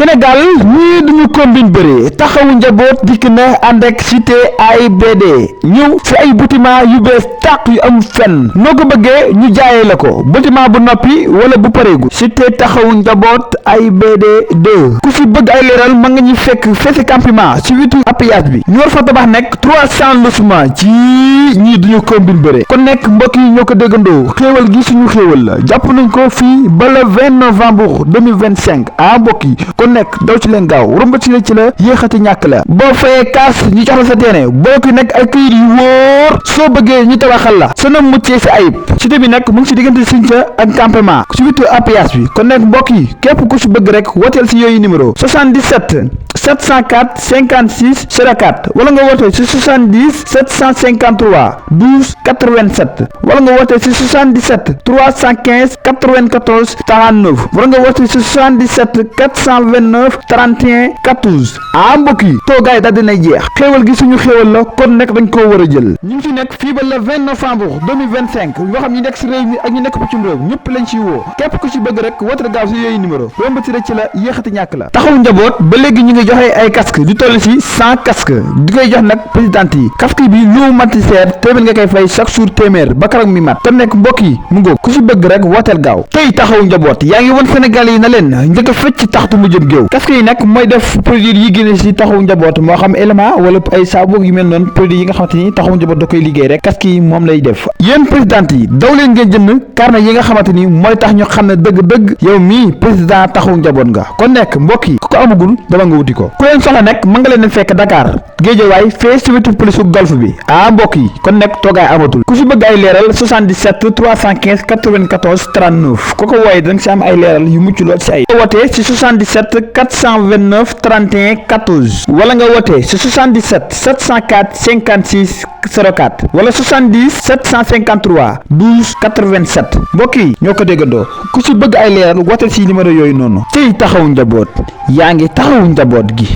Sénégal ñii duñu combine bëre taxawu njaboot dikk na ànd ak cité AIBD ñëw fi ay bâtiment yu bees tàq yu am fenn noo ko bëggee ñu jaayee la ko bâtiment bu noppi wala bu pareegu cité taxawu njaboot AIBD 2 ku fi bëgg ay leeral ma nga ñu fekk fesi campement ci witu appuyage bi ñu war fa tabax nekk 300 logements ci ñii duñu combine bëre kon nekk mbokk yi ñoo ko déggandoo xéewal gi suñu xéewal la jàpp nañ ko fii ba le 20 novembre 2025 mbokk yi kon nekk daw ci leen gaaw rombati la ci la yéexati ñàkk la boo fayee kaas ñu jox la sa teene boo ko nekk ay këyit yu wóor soo bëggee ñu tabaxal la sa na muccee si ayib cité bi nag mu ngi si diggante Sinthia ak campement si witu APS bi kon nekk mbokk yi képp ku si bëgg rek wooteel si yooyu numéro 77 704 56 04 wala nga wootee si 70 753 12 87 wala nga wootee si 77 315 94 49 wala nga wootee si 77 429 31 14 mbokk yi toogaay daal dinay jeex xéewal gi suñu xéewal la kon nekk dañ koo war a jël ñu ngi ci nekk fii ba le 20 novembre 2025 yoo xam ñi nekk si réew mi ak ñi nekk bitim réew ñëpp lañ ciy woo képp ku ci bëgg rek woote gaaw si yooyu numéro rombati rek ci la yéexati ñàkk la taxawu njaboot ba léegi ñu ngi joxe ay casque di toll si 100 casque di koy jox nag présidente yi casque bi lu manti seer téeméer nga koy fay chaque jour téeméer ba keroog mi mat kon nekk mbokk yi mu ngóog ku ci bëgg rek wooteel gaaw tey taxawu njaboot yaa ngi woon Sénégal yi na leen njëkk a fecc taxtu mu jëm géew casque yi nag mooy def produit yi génne si taxawu njaboot moo xam élément wala ay saabu yu mel noonu produit yi nga xamante ni taxawu njaboot da koy liggéey rek casque yi moom lay def yéen présidente yi daw leen ngeen jënd carnet yi nga xamante ni mooy tax ñu xam ne dëgg-dëgg yow mii président taxawu njaboot nga kon nekk mbokk yi ku ko amagul dama nga wuti ko ku leen soxla nekk mën nga leen fekk Dakar Guédiawaye fee si wetu polisu golf bi mbokk yi kon nekk toogaay amatul ku si bëgg ay leeral 77 315 94 39 ku ko wooye danga si am ay leeral yu mucc lool si ay wootee si 77 429 31 14 wala nga wootee si 77 704 56 04 wala 70 753 12 87 mbokk yi ñoo ko déggandoo ku si bëgg ay leeral wooteel si numéro yooyu noonu tey taxawu njaboot yaa ngi taxawu njaboot gi